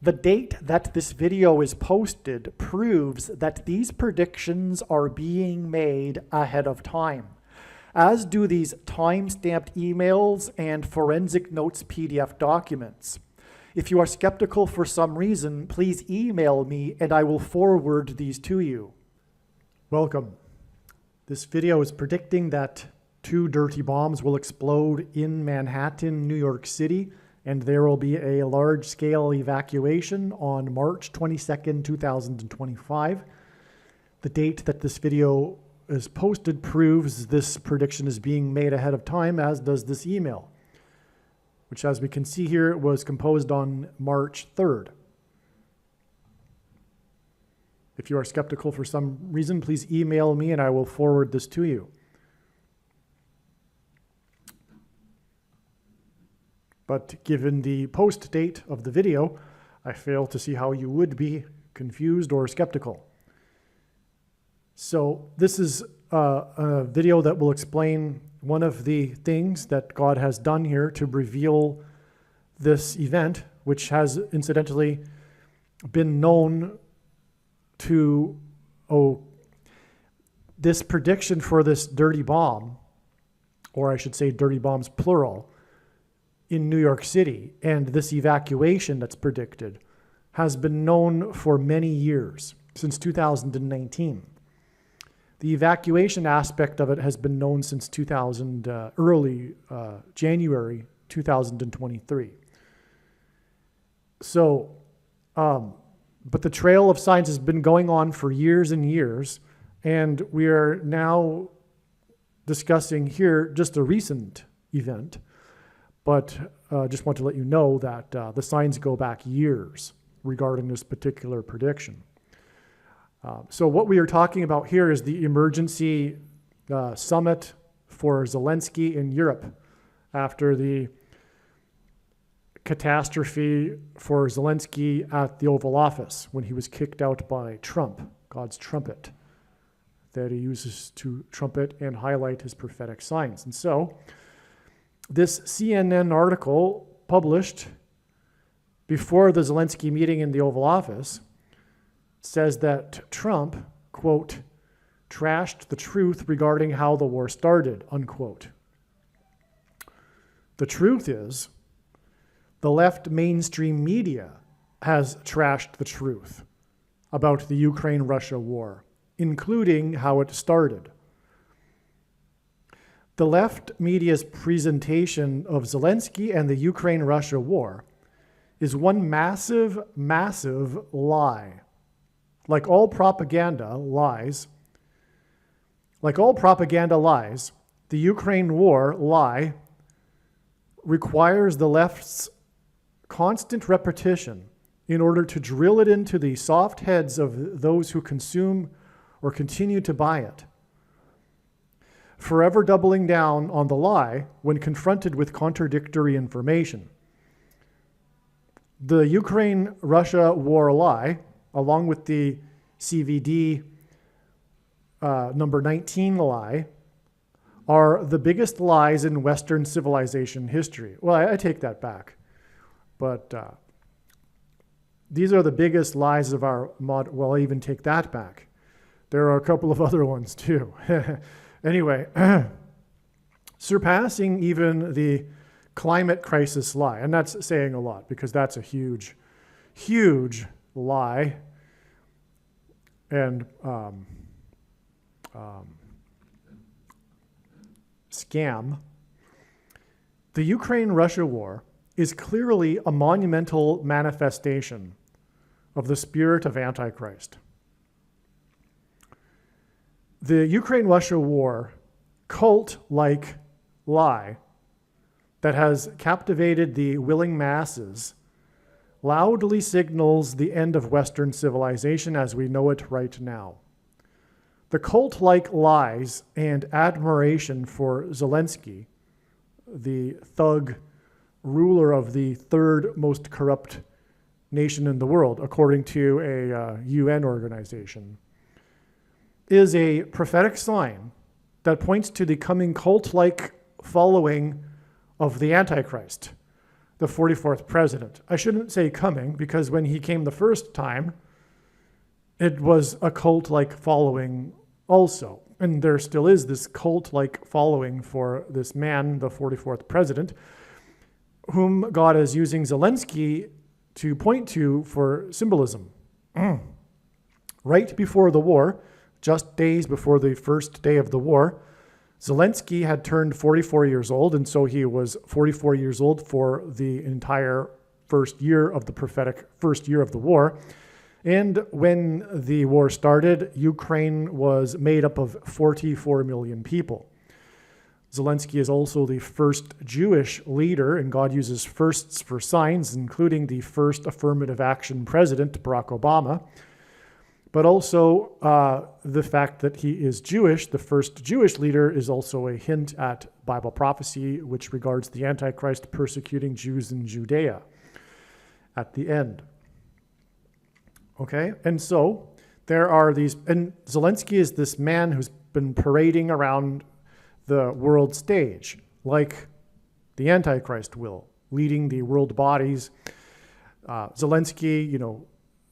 The date that this video is posted proves that these predictions are being made ahead of time, as do these time-stamped emails and forensic notes PDF documents. If you are skeptical for some reason, please email me and I will forward these to you. Welcome. This video is predicting that 2 dirty bombs will explode in Manhattan, New York City, and there will be a large-scale evacuation on March 22nd, 2025. The date that this video is posted proves this prediction is being made ahead of time, as does this email, which, as we can see here, was composed on March 3rd. If you are skeptical for some reason, please email me and I will forward this to you. But given the post date of the video, I fail to see how you would be confused or skeptical. So this is a video that will explain one of the things that God has done here to reveal this event, which has incidentally been known to, this prediction for this dirty bomb, or I should say dirty bombs plural, in New York City, and this evacuation that's predicted has been known for many years, since 2019. The evacuation aspect of it has been known since early January 2023. So, but the trail of signs has been going on for years and years, and we are now discussing here just a recent event. But just want to let you know that the signs go back years regarding this particular prediction. So what we are talking about here is the emergency summit for Zelensky in Europe after the catastrophe for Zelensky at the Oval Office when he was kicked out by Trump, God's trumpet, that he uses to trumpet and highlight his prophetic signs. And so this CNN article published before the Zelensky meeting in the Oval Office says that Trump, quote, trashed the truth regarding how the war started, unquote. The truth is, the left mainstream media has trashed the truth about the Ukraine-Russia war, including how it started. The left media's presentation of Zelensky and the Ukraine-Russia war is one massive, massive lie. Like all propaganda lies, the Ukraine war lie requires the left's constant repetition in order to drill it into the soft heads of those who consume or continue to buy it, forever doubling down on the lie when confronted with contradictory information. The Ukraine-Russia war lie, along with the CVD number 19 lie, are the biggest lies in Western civilization history. Well, I take that back, but these are the biggest lies of our well, I even take that back. There are a couple of other ones too. Anyway, surpassing even the climate crisis lie, and that's saying a lot because that's a huge, huge lie and scam. The Ukraine-Russia war is clearly a monumental manifestation of the spirit of Antichrist. The Ukraine-Russia war cult-like lie that has captivated the willing masses loudly signals the end of Western civilization as we know it right now. The cult-like lies and admiration for Zelensky, the thug ruler of the third most corrupt nation in the world, according to a UN organization, is a prophetic sign that points to the coming cult-like following of the Antichrist, the 44th president. I shouldn't say coming, because when he came the first time, it was a cult-like following also. And there still is this cult-like following for this man, the 44th president, whom God is using Zelensky to point to for symbolism. Right before the war, just days before the first day of the war, Zelensky had turned 44 years old, and so he was 44 years old for the entire first year of the prophetic first year of the war. And when the war started, Ukraine was made up of 44 million people. Zelensky is also the first Jewish leader, and God uses firsts for signs, including the first affirmative action president, Barack Obama. But also the fact that he is Jewish, the first Jewish leader, is also a hint at Bible prophecy, which regards the Antichrist persecuting Jews in Judea at the end. Okay, and so there are these, and Zelensky is this man who's been parading around the world stage, like the Antichrist will, leading the world bodies. Zelensky,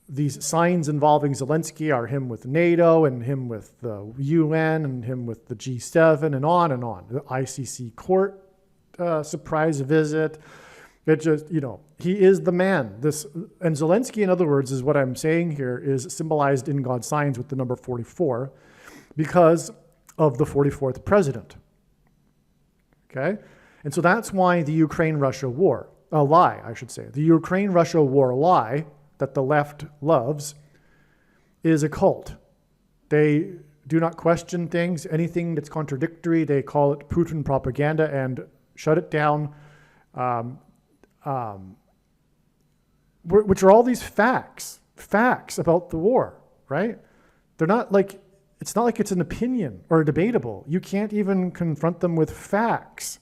these signs involving Zelensky are him with NATO and him with the UN and him with the G7 and on and on. The ICC court surprise visit. It just, he is the man. And Zelensky, in other words, is what I'm saying here, is symbolized in God's signs with the number 44 because of the 44th president. Okay? And so that's why the Ukraine-Russia war, a lie, I should say, the Ukraine-Russia war lie that the left loves is a cult. They do not question things. Anything that's contradictory, they call it Putin propaganda and shut it down. Which are all these facts about the war, right? They're not like, it's not like it's an opinion or debatable. You can't even confront them with facts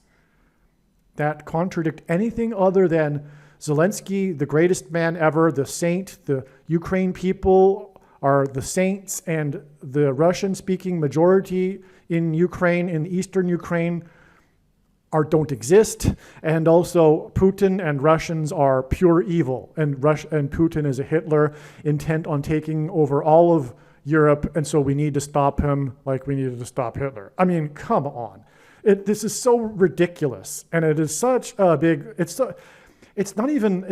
that contradict anything other than Zelensky, the greatest man ever, the saint, the Ukraine people are the saints, and the Russian-speaking majority in Ukraine, in eastern Ukraine, don't exist, and also Putin and Russians are pure evil, and Putin is a Hitler intent on taking over all of Europe, and so we need to stop him like we needed to stop Hitler. I mean, come on. This is so ridiculous, and it is such a big, it's not even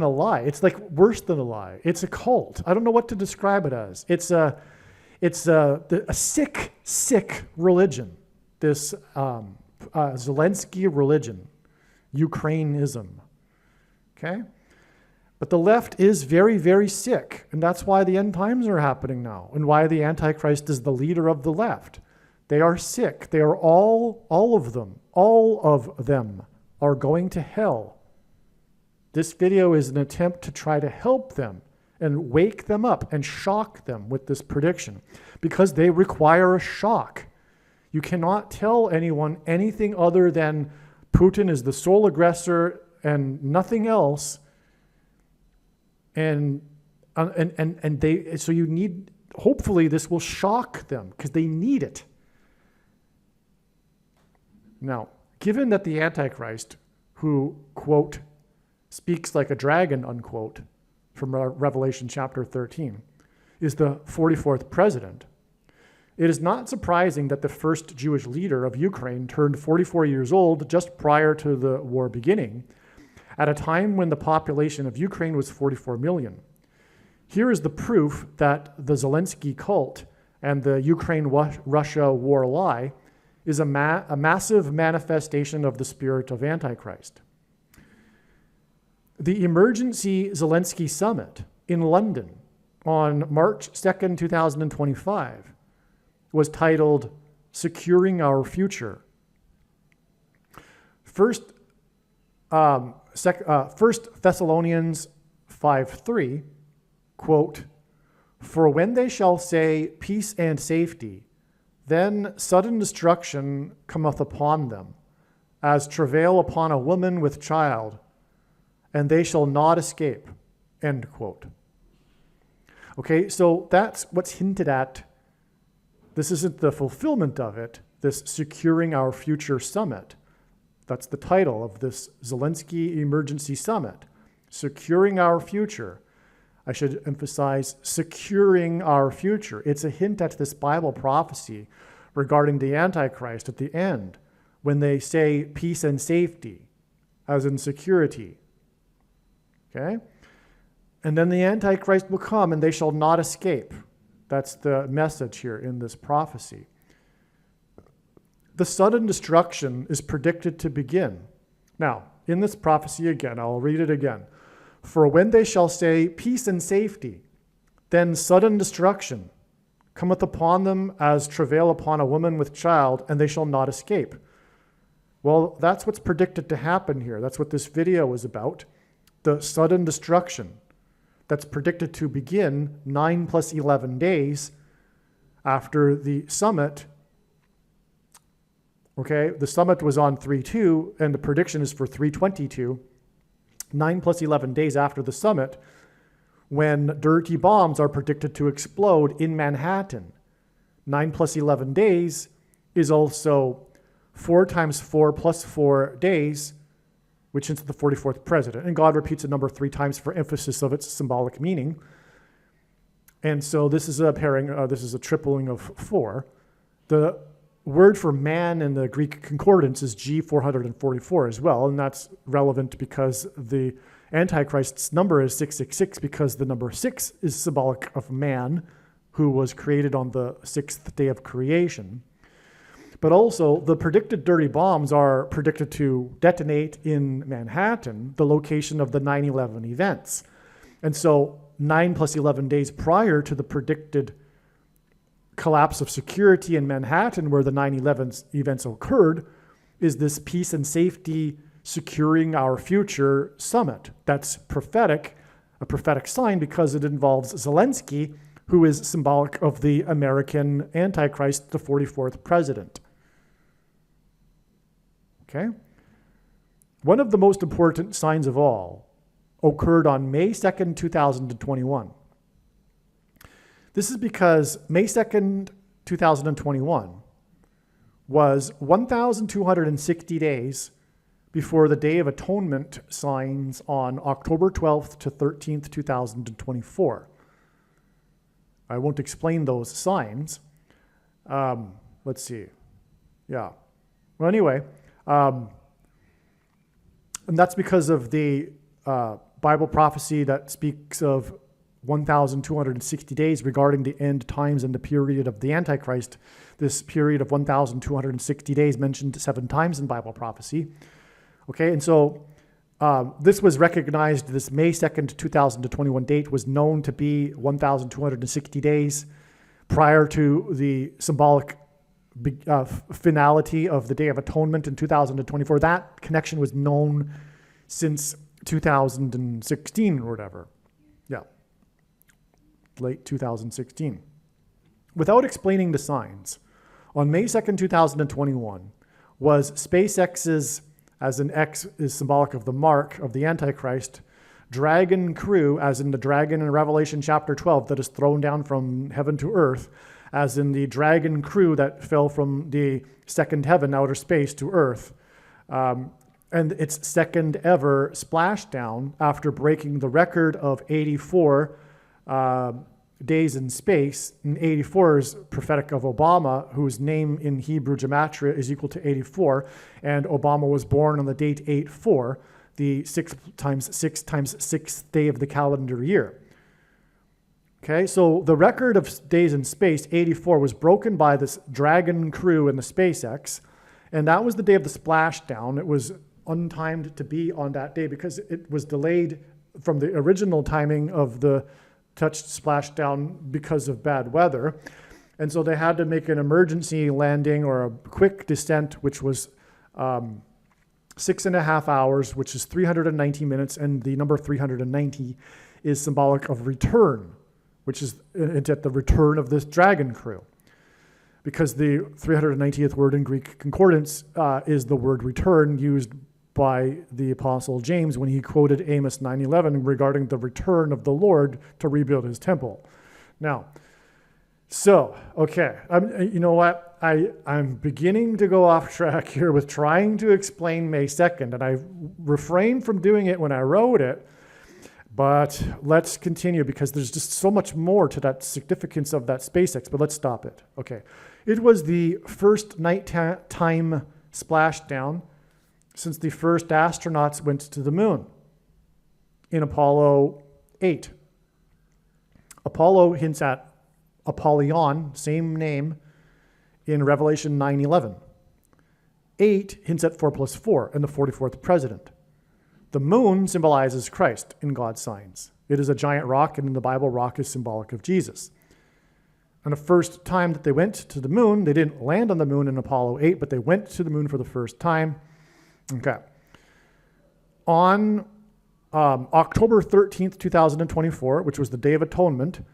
a lie. It's like worse than a lie. It's a cult. I don't know what to describe it as. It's a sick religion, this Zelensky religion, Ukrainism, okay? But the left is very, very sick, and that's why the end times are happening now, and why the Antichrist is the leader of the left. They are sick. They are all of them are going to hell. This video is an attempt to try to help them and wake them up and shock them with this prediction, because they require a shock. You cannot tell anyone anything other than Putin is the sole aggressor and nothing else. So you need, hopefully this will shock them because they need it. Now, given that the Antichrist, who, quote, speaks like a dragon, unquote, from Revelation chapter 13, is the 44th president, it is not surprising that the first Jewish leader of Ukraine turned 44 years old just prior to the war beginning, at a time when the population of Ukraine was 44 million. Here is the proof that the Zelensky cult and the Ukraine-Russia war lie is a massive manifestation of the spirit of Antichrist. The emergency Zelensky summit in London on March 2nd, 2025 was titled Securing Our Future. First Thessalonians 5:3, quote, "For when they shall say peace and safety, then sudden destruction cometh upon them, as travail upon a woman with child, and they shall not escape," end quote. Okay, so that's what's hinted at. This isn't the fulfillment of it, this Securing Our Future summit. That's the title of this Zelensky Emergency Summit, Securing Our Future. I should emphasize securing our future. It's a hint at this Bible prophecy regarding the Antichrist at the end, when they say peace and safety, as in security. Okay? And then the Antichrist will come and they shall not escape. That's the message here in this prophecy. The sudden destruction is predicted to begin. Now, in this prophecy again, I'll read it again. For when they shall say peace and safety, then sudden destruction cometh upon them as travail upon a woman with child, and they shall not escape. Well, that's what's predicted to happen here. That's what this video is about. The sudden destruction that's predicted to begin 9 plus 11 days after the summit. Okay, the summit was on 3/2, and the prediction is for 3/22. 9 plus 11 days after the summit, when dirty bombs are predicted to explode in Manhattan. 9 plus 11 days is also 4 times 4 plus 4 days, which is the 44th president. And God repeats a number 3 times for emphasis of its symbolic meaning. And so this is a pairing, this is a tripling of 4. The word for man in the Greek concordance is G444 as well, and that's relevant because the Antichrist's number is 666, because the number 6 is symbolic of man, who was created on the 6th day of creation. But also, the predicted dirty bombs are predicted to detonate in Manhattan, the location of the 9/11 events. And so 9 plus 11 days prior to the predicted collapse of security in Manhattan, where the 9/11 events occurred, is this peace and safety securing our future summit. That's prophetic, a prophetic sign, because it involves Zelensky, who is symbolic of the American Antichrist, the 44th president. Okay? One of the most important signs of all occurred on May 2nd, 2021. This is because May 2nd, 2021 was 1,260 days before the Day of Atonement signs on October 12th to 13th, 2024. I won't explain those signs. Let's see. Yeah. Well, anyway, and that's because of the Bible prophecy that speaks of 1,260 days regarding the end times and the period of the Antichrist. This period of 1,260 days mentioned 7 times in Bible prophecy. Okay, and so this was recognized, this May 2nd, 2021 date was known to be 1,260 days prior to the symbolic finality of the Day of Atonement in 2024. That connection was known since 2016 or whatever. Yeah, late 2016. Without explaining the signs, on May 2nd, 2021 was SpaceX's, as in X is symbolic of the mark of the Antichrist, Dragon crew, as in the dragon in Revelation chapter 12 that is thrown down from heaven to earth, as in the dragon crew that fell from the second heaven, outer space, to earth. And its second ever splashdown after breaking the record of 84 days in space. And 84 is prophetic of Obama, whose name in Hebrew gematria is equal to 84. And Obama was born on the date 8/4, the 6 times 6 times 6th day of the calendar year. Okay, so the record of days in space, 84, was broken by this Dragon crew in the SpaceX. And that was the day of the splashdown. It was untimed to be on that day because it was delayed from the original timing of the touched splashdown because of bad weather. And so they had to make an emergency landing or a quick descent, which was 6.5 hours, which is 390 minutes. And the number 390 is symbolic of return, which is at the return of this Dragon crew. Because the 390th word in Greek concordance is the word return, used by the Apostle James when he quoted Amos 9:11 regarding the return of the Lord to rebuild his temple. Now, So, okay, you know what? I'm beginning to go off track here with trying to explain May 2nd, and I refrained from doing it when I wrote it, but let's continue because there's just so much more to that significance of that SpaceX, but let's stop it. Okay, it was the first nighttime splashdown since the first astronauts went to the moon in Apollo 8. Apollo hints at Apollyon, same name, in Revelation 9:11. 8 hints at 4 plus 4 and the 44th president. The moon symbolizes Christ in God's signs. It is a giant rock, and in the Bible, rock is symbolic of Jesus. And the first time that they went to the moon, they didn't land on the moon in Apollo 8, but they went to the moon for the first time. Okay. On October 13th, 2024, which was the Day of Atonement,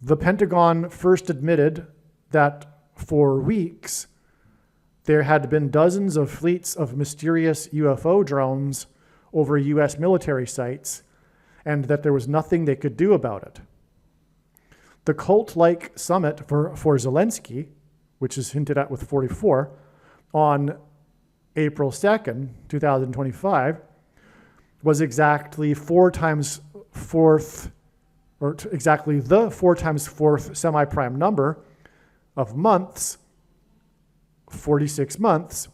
the Pentagon first admitted that for weeks there had been dozens of fleets of mysterious UFO drones over U.S. military sites, and that there was nothing they could do about it. The cult-like summit for Zelensky, which is hinted at with 44, on April 2nd, 2025, was exactly exactly the 4 times 4th semi-prime number of months, 46 months,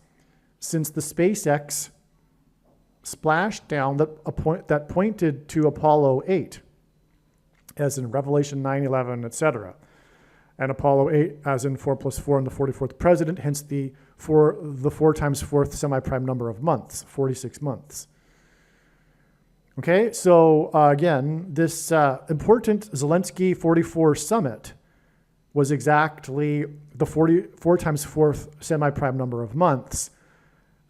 since the SpaceX splashdown that pointed to Apollo 8, as in Revelation 9:11, etc. And Apollo 8 as in 4 plus 4 and the 44th president, hence the 4 times 4th semi-prime number of months, 46 months. Okay, so again, this important Zelensky 44 summit was exactly the 4 times 4th semi-prime number of months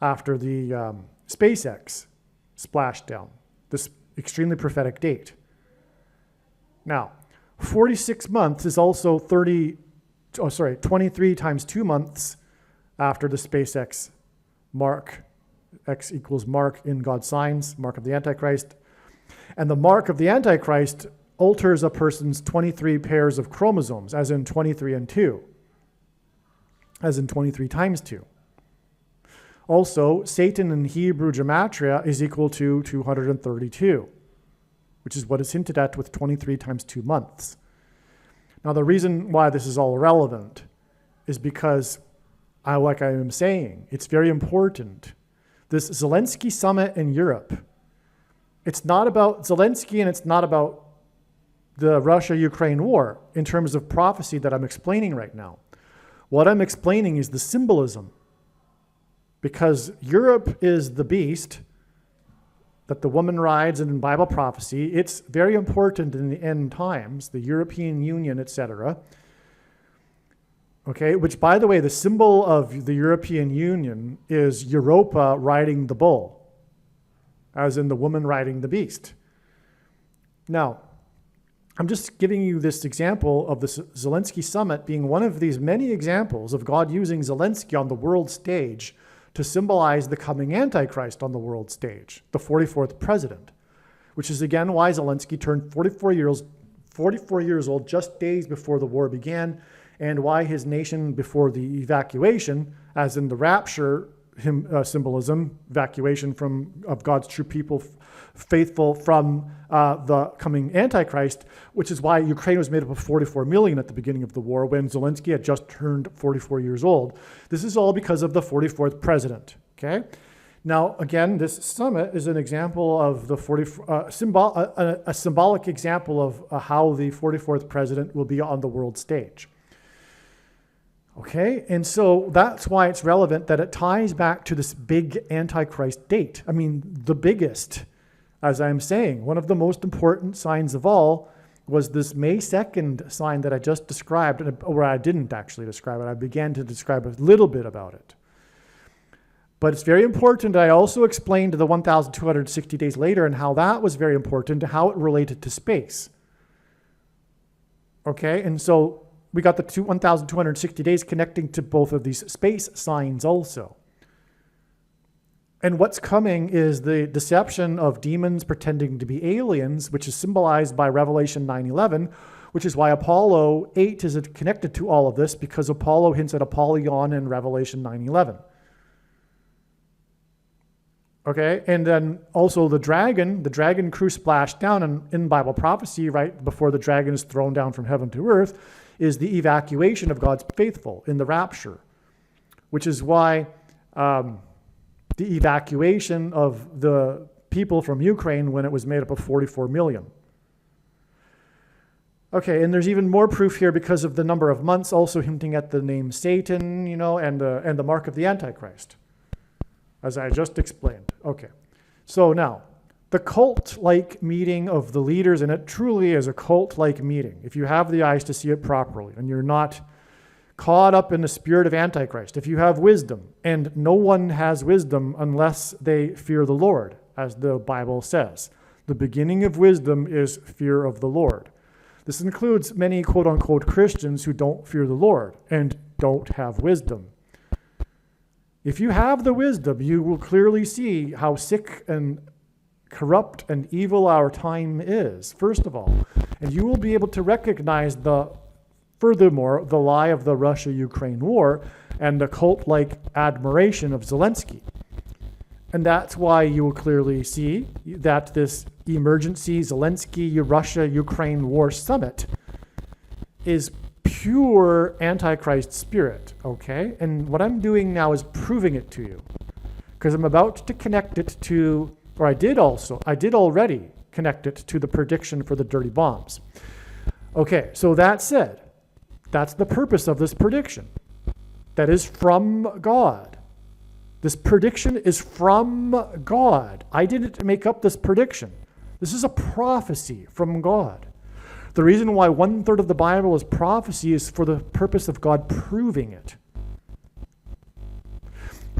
after the SpaceX splashdown, this extremely prophetic date. Now, 46 months is also 23 times 2 months after the SpaceX mark. X equals mark in God's signs, mark of the Antichrist. And the mark of the Antichrist alters a person's 23 pairs of chromosomes, as in 23 and 2, as in 23 times 2. Also, Satan in Hebrew gematria is equal to 232, which is what is hinted at with 23 times 2 months. Now, the reason why this is all relevant is because, like I am saying, it's very important. This Zelensky summit in Europe, it's not about Zelensky and it's not about the Russia-Ukraine war in terms of prophecy that I'm explaining right now. What I'm explaining is the symbolism. Because Europe is the beast that the woman rides in Bible prophecy. It's very important in the end times, the European Union, etc. Okay, which, by the way, the symbol of the European Union is Europa riding the bull, as in the woman riding the beast. Now, I'm just giving you this example of the Zelensky summit being one of these many examples of God using Zelensky on the world stage to symbolize the coming Antichrist on the world stage, the 44th president, which is again why Zelensky turned 44 years old just days before the war began, and why his nation before the evacuation, as in the rapture symbolism, evacuation of God's true people, faithful from the coming Antichrist, which is why Ukraine was made up of 44 million at the beginning of the war when Zelensky had just turned 44 years old. This is all because of the 44th president, okay? Now, again, this summit is an example of the a symbolic example of how the 44th president will be on the world stage. Okay, and so that's why it's relevant that it ties back to this big Antichrist date. I mean, the biggest, as I'm saying, one of the most important signs of all was this May 2nd sign that I just described, or I didn't actually describe it. I began to describe a little bit about it. But it's very important. I also explained the 1,260 days later and how that was very important and how it related to space. Okay, and so we got the 1,260 days connecting to both of these space signs also. And what's coming is the deception of demons pretending to be aliens, which is symbolized by Revelation 9:11, which is why Apollo 8 is connected to all of this, because Apollo hints at Apollyon in Revelation 9:11. Okay, and then also the dragon crew splashed down, and in Bible prophecy, right before the dragon is thrown down from heaven to earth, is the evacuation of God's faithful in the rapture, which is why the evacuation of the people from Ukraine, when it was made up of 44 million. Okay, and there's even more proof here because of the number of months, also hinting at the name Satan, and the mark of the Antichrist, as I just explained. Okay, so now, the cult-like meeting of the leaders, and it truly is a cult-like meeting, if you have the eyes to see it properly, and you're not caught up in the spirit of Antichrist. If you have wisdom, and no one has wisdom unless they fear the Lord, as the Bible says. The beginning of wisdom is fear of the Lord. This includes many quote-unquote Christians who don't fear the Lord and don't have wisdom. If you have the wisdom, you will clearly see how sick and corrupt and evil our time is, first of all. And you will be able to recognize furthermore, the lie of the Russia-Ukraine war and the cult-like admiration of Zelensky. And that's why you will clearly see that this emergency Zelensky-Russia-Ukraine war summit is pure Antichrist spirit, okay? And what I'm doing now is proving it to you, because I'm about to connect it to, or I did already connect it to the prediction for the dirty bombs. Okay, so that said, that's the purpose of this prediction. That is from God. This prediction is from God. I didn't make up this prediction. This is a prophecy from God. The reason why 1/3 of the Bible is prophecy is for the purpose of God proving it.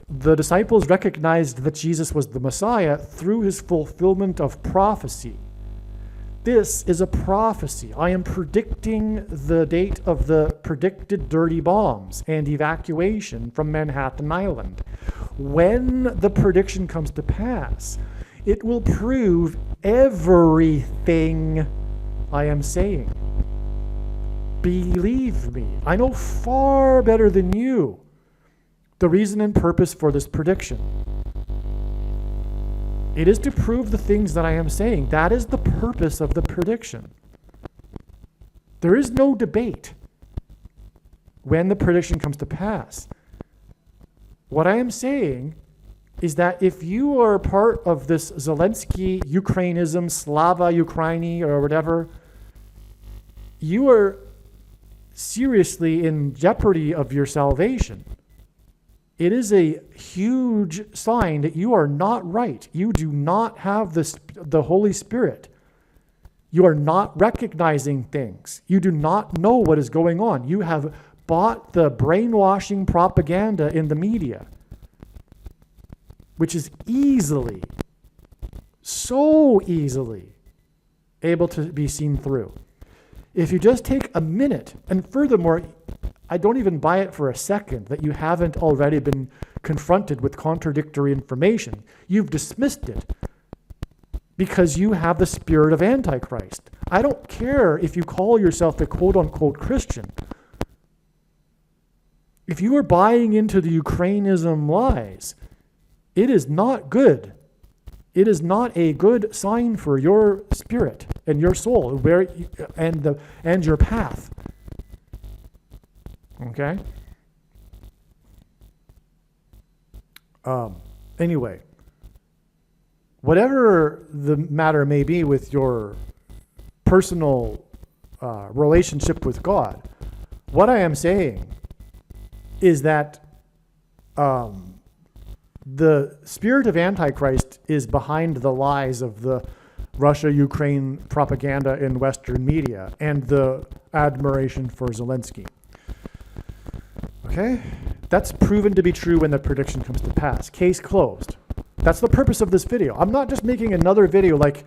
The disciples recognized that Jesus was the Messiah through his fulfillment of prophecy. This is a prophecy. I am predicting the date of the predicted dirty bombs and evacuation from Manhattan Island. When the prediction comes to pass, it will prove everything I am saying. Believe me, I know far better than you the reason and purpose for this prediction. It is to prove the things that I am saying. That is the purpose of the prediction. There is no debate when the prediction comes to pass. What I am saying is that if you are part of this Zelensky, Ukrainism, Slava Ukraini, or whatever, you are seriously in jeopardy of your salvation. It is a huge sign that you are not right. You do not have the Holy Spirit. You are not recognizing things. You do not know what is going on. You have bought the brainwashing propaganda in the media, which is so easily able to be seen through. If you just take a minute, and furthermore, I don't even buy it for a second that you haven't already been confronted with contradictory information. You've dismissed it because you have the spirit of Antichrist. I don't care if you call yourself a quote-unquote Christian. If you are buying into the Ukrainism lies, it is not good. It is not a good sign for your spirit and your soul and your path. Okay? Anyway, whatever the matter may be with your personal relationship with God, what I am saying is that the spirit of Antichrist is behind the lies of the Russia-Ukraine propaganda in Western media and the admiration for Zelensky. Okay? That's proven to be true when the prediction comes to pass. Case closed. That's the purpose of this video. I'm not just making another video like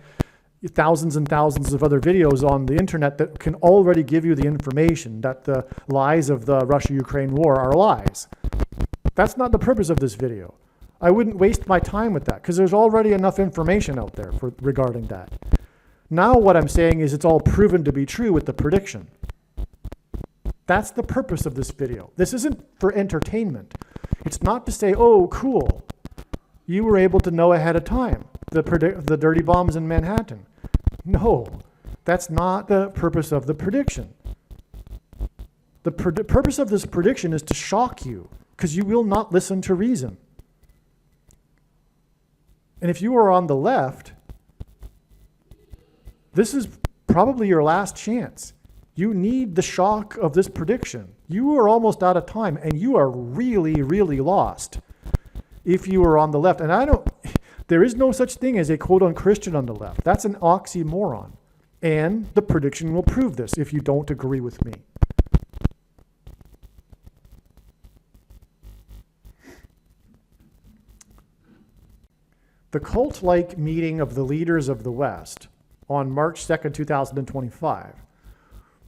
thousands and thousands of other videos on the internet that can already give you the information that the lies of the Russia-Ukraine war are lies. That's not the purpose of this video. I wouldn't waste my time with that because there's already enough information out there regarding that. Now what I'm saying is it's all proven to be true with the prediction. That's the purpose of this video. This isn't for entertainment. It's not to say, oh, cool, you were able to know ahead of time the dirty bombs in Manhattan. No, that's not the purpose of the prediction. The purpose of this prediction is to shock you, because you will not listen to reason. And if you are on the left, this is probably your last chance. You need the shock of this prediction. You are almost out of time, and you are really, really lost if you are on the left. And there is no such thing as a quote-unquote Christian on the left. That's an oxymoron. And the prediction will prove this if you don't agree with me. The cult-like meeting of the leaders of the West on March 2nd, 2025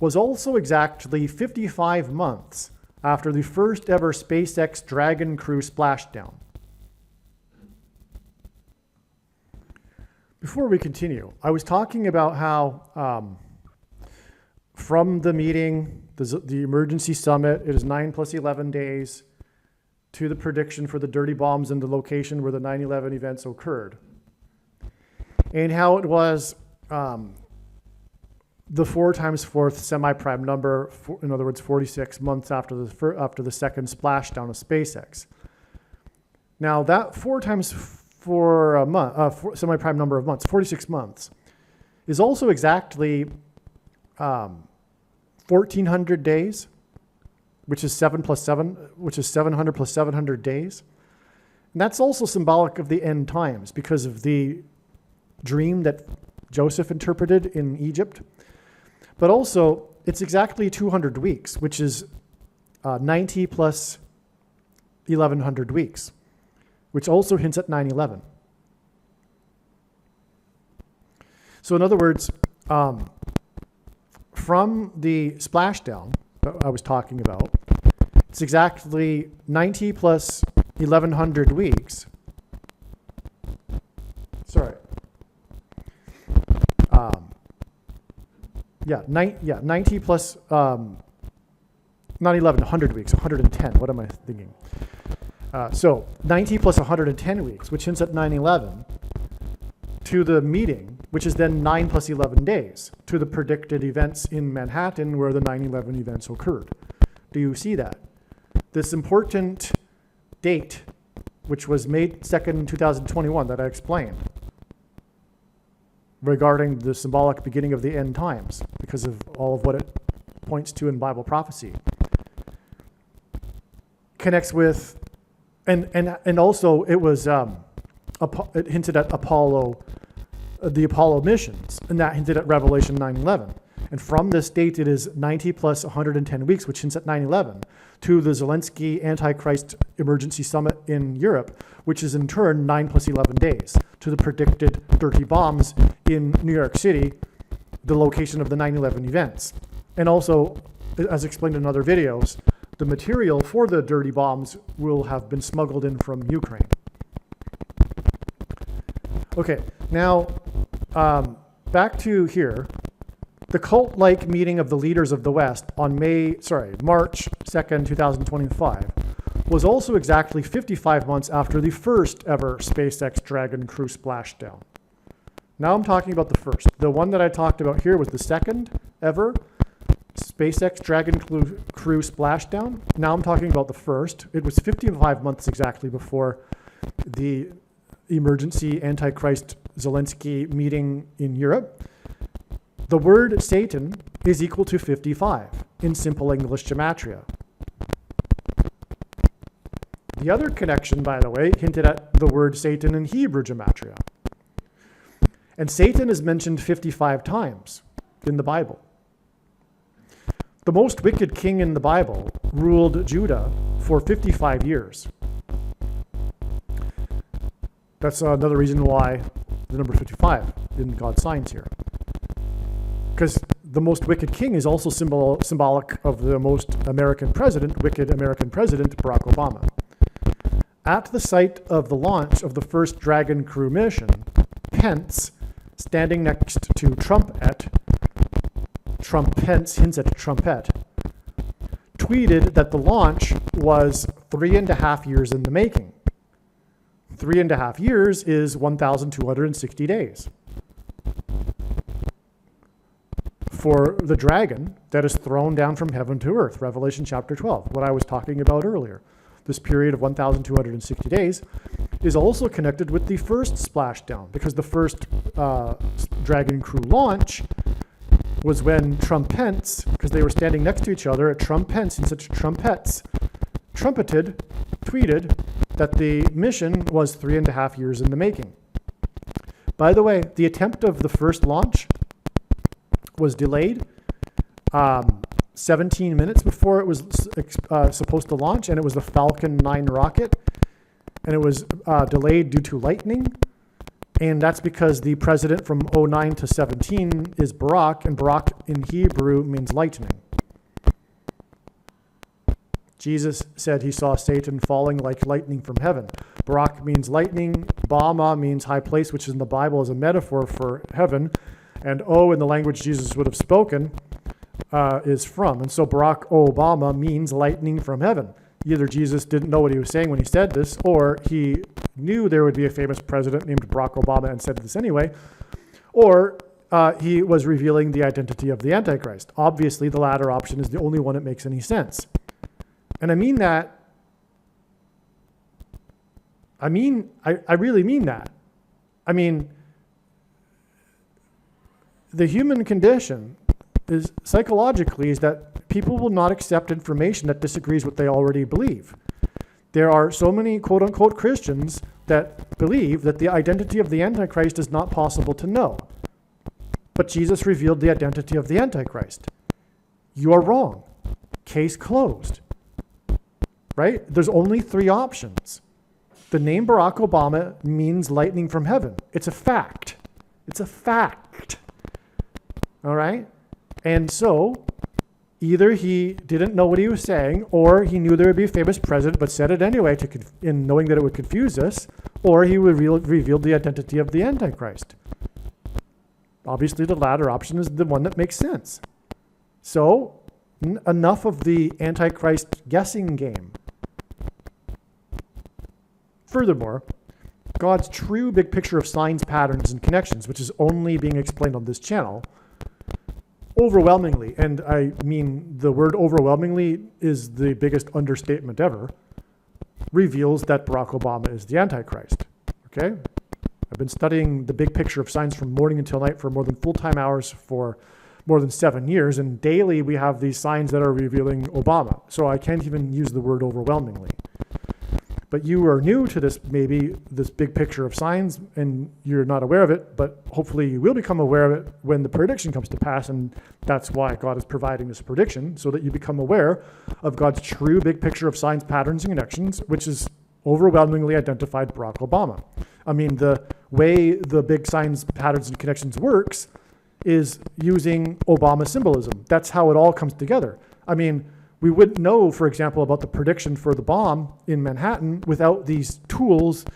was also exactly 55 months after the first ever SpaceX Dragon crew splashdown. Before we continue, I was talking about how from the meeting, the emergency summit, it is 9 plus 11 days to the prediction for the dirty bombs in the location where the 9/11 events occurred. And how it was the 4 times 4th semi-prime number, in other words, 46 months after the second splashdown of SpaceX. Now that 4 times 4 a month, semi-prime number of months, 46 months, is also exactly 1,400 days, which is 700 plus 700 days. And that's also symbolic of the end times because of the dream that Joseph interpreted in Egypt. But also, it's exactly 200 weeks, which is 90 plus 1,100 weeks, which also hints at 9/11. So in other words, from the splashdown that I was talking about, it's exactly 90 plus 1,100 weeks. Sorry. 90 plus, not 11, 100 weeks, 110. What am I thinking? So 90 plus 110 weeks, which hints at 9/11, to the meeting, which is then 9 plus 11 days, to the predicted events in Manhattan where the 9/11 events occurred. Do you see that? This important date, which was May 2nd, 2021, that I explained, regarding the symbolic beginning of the end times, because of all of what it points to in Bible prophecy, connects with, and also it was, it hinted at Apollo, the Apollo missions, and that hinted at Revelation 9/11. And from this date, it is 90 plus 110 weeks, which hints at 9/11, to the Zelensky Antichrist Emergency Summit in Europe, which is in turn 9 plus 11 days, to the predicted dirty bombs in New York City, the location of the 9/11 events. And also, as explained in other videos, the material for the dirty bombs will have been smuggled in from Ukraine. Okay, now back to here. The cult-like meeting of the leaders of the West on March 2nd, 2025 was also exactly 55 months after the first ever SpaceX Dragon crew splashdown. Now I'm talking about the first. The one that I talked about here was the second ever SpaceX Dragon crew splashdown. Now I'm talking about the first. It was 55 months exactly before the emergency Antichrist Zelensky meeting in Europe. The word Satan is equal to 55 in simple English gematria. The other connection, by the way, hinted at the word Satan in Hebrew gematria. And Satan is mentioned 55 times in the Bible. The most wicked king in the Bible ruled Judah for 55 years. That's another reason why the number 55 in God's signs here. Because the most wicked king is also symbolic of the most wicked American president, Barack Obama. At the site of the launch of the first Dragon crew mission, Pence standing next to trumpet, trumpets, hints at trumpet, tweeted that the launch was 3.5 years in the making. 3.5 years is 1,260 days. For the dragon that is thrown down from heaven to earth, Revelation chapter 12, what I was talking about earlier. This period of 1,260 days is also connected with the first splashdown, because the first Dragon Crew launch was when trumpets, because they were standing next to each other at trumpets and such trumpets, trumpeted, tweeted that the mission was 3.5 years in the making. By the way, the attempt of the first launch was delayed 17 minutes before it was supposed to launch, and it was the Falcon 9 rocket, and it was delayed due to lightning, and that's because the president from 09 to 17 is Barak, and Barak in Hebrew means lightning. Jesus said he saw Satan falling like lightning from heaven. Barak means lightning, Bama means high place, which in the Bible is a metaphor for heaven, and O in the language Jesus would have spoken is from. And so Barack Obama means lightning from heaven. Either Jesus didn't know what he was saying when he said this, or he knew there would be a famous president named Barack Obama and said this anyway, or he was revealing the identity of the Antichrist. Obviously, the latter option is the only one that makes any sense. And I mean that. I really mean that. I mean, the human condition is psychologically is that people will not accept information that disagrees with what they already believe. There are so many quote-unquote Christians that believe that the identity of the Antichrist is not possible to know. But Jesus revealed the identity of the Antichrist. You are wrong. Case closed. Right? There's only 3 options. The name Barack Obama means lightning from heaven. It's a fact. It's a fact. All right? And so, either he didn't know what he was saying, or he knew there would be a famous president, but said it anyway in knowing that it would confuse us, or he revealed the identity of the Antichrist. Obviously, the latter option is the one that makes sense. So, enough of the Antichrist guessing game. Furthermore, God's true big picture of signs, patterns, and connections, which is only being explained on this channel, overwhelmingly, and I mean the word overwhelmingly is the biggest understatement ever, reveals that Barack Obama is the Antichrist. Okay? I've been studying the big picture of signs from morning until night for more than full-time hours for more than 7 years, and daily we have these signs that are revealing Obama. So I can't even use the word overwhelmingly. But you are new to this, maybe, this big picture of signs, and you're not aware of it, but hopefully you will become aware of it when the prediction comes to pass, and that's why God is providing this prediction, so that you become aware of God's true big picture of signs, patterns, and connections, which is overwhelmingly identified Barack Obama. I mean, the way the big signs, patterns, and connections works is using Obama symbolism. That's how it all comes together. I mean, we wouldn't know, for example, about the prediction for the bomb in Manhattan without these tools,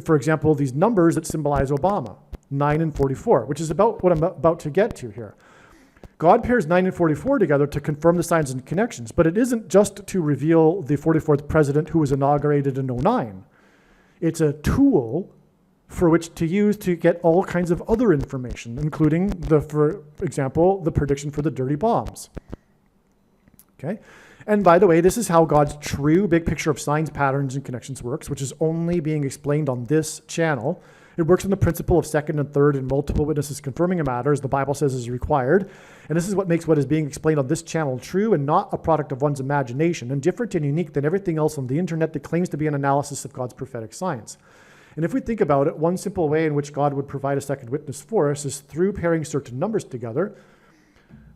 for example, these numbers that symbolize Obama, 9 and 44, which is about what I'm about to get to here. God pairs 9 and 44 together to confirm the signs and connections, but it isn't just to reveal the 44th president who was inaugurated in 09. It's a tool for which to use to get all kinds of other information, including, for example, the prediction for the dirty bombs. Okay? And by the way, this is how God's true big picture of signs, patterns, and connections works, which is only being explained on this channel. It works on the principle of second and third and multiple witnesses confirming a matter, as the Bible says is required. And this is what makes what is being explained on this channel true and not a product of one's imagination, and different and unique than everything else on the internet that claims to be an analysis of God's prophetic signs. And if we think about it, one simple way in which God would provide a second witness for us is through pairing certain numbers together,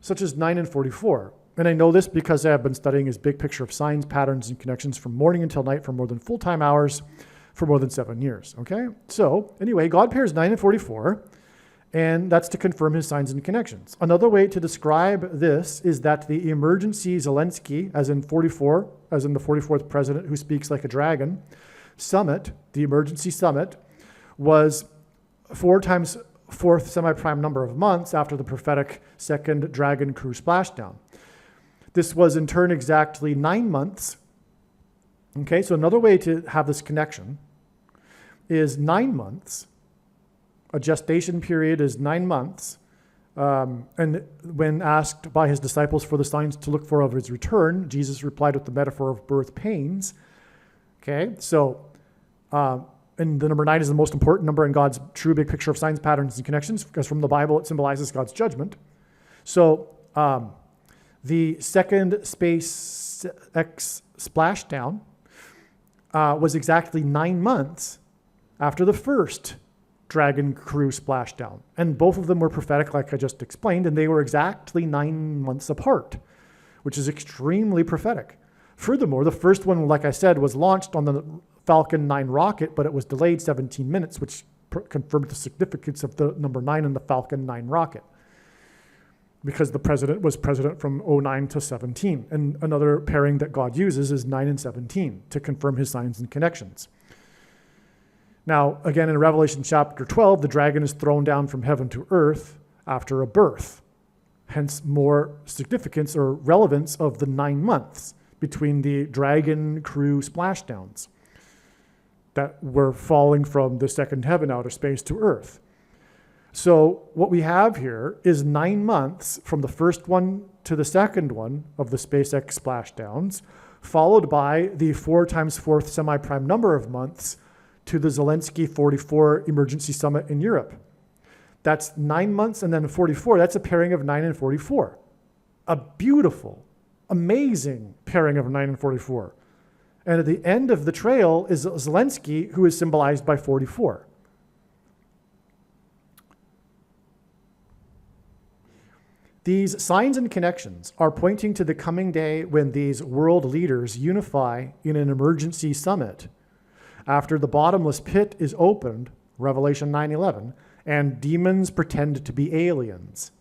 such as 9 and 44. And I know this because I have been studying his big picture of signs, patterns, and connections from morning until night for more than full-time hours for more than 7 years, okay? So anyway, God pairs 9 and 44, and that's to confirm his signs and connections. Another way to describe this is that the emergency Zelensky, as in 44, as in the 44th president who speaks like a dragon, summit, the emergency summit, was 4 times fourth semi-prime number of months after the prophetic second Dragon crew splashdown. This was in turn exactly 9 months. Okay, so another way to have this connection is 9 months. A gestation period is 9 months. And when asked by his disciples for the signs to look for of his return, Jesus replied with the metaphor of birth pains. Okay, so, and the number 9 is the most important number in God's true big picture of signs, patterns, and connections, because from the Bible it symbolizes God's judgment. So, the second SpaceX splashdown was exactly 9 months after the first Dragon crew splashdown. And both of them were prophetic, like I just explained, and they were exactly 9 months apart, which is extremely prophetic. Furthermore, the first one, like I said, was launched on the Falcon 9 rocket, but it was delayed 17 minutes, which confirmed the significance of the number 9 in the Falcon 9 rocket, because the president was president from 09 to 17. And another pairing that God uses is 9 and 17 to confirm his signs and connections. Now, again, in Revelation chapter 12, the dragon is thrown down from heaven to earth after a birth. Hence, more significance or relevance of the 9 months between the Dragon crew splashdowns that were falling from the second heaven, outer space, to earth. So what we have here is 9 months from the first one to the second one of the SpaceX splashdowns, followed by the 4 times 4th semi-prime number of months to the Zelensky 44 emergency summit in Europe. That's 9 months and then 44. That's a pairing of 9 and 44. A beautiful, amazing pairing of 9 and 44. And at the end of the trail is Zelensky, who is symbolized by 44. These signs and connections are pointing to the coming day when these world leaders unify in an emergency summit after the bottomless pit is opened, Revelation 9:11, and demons pretend to be aliens.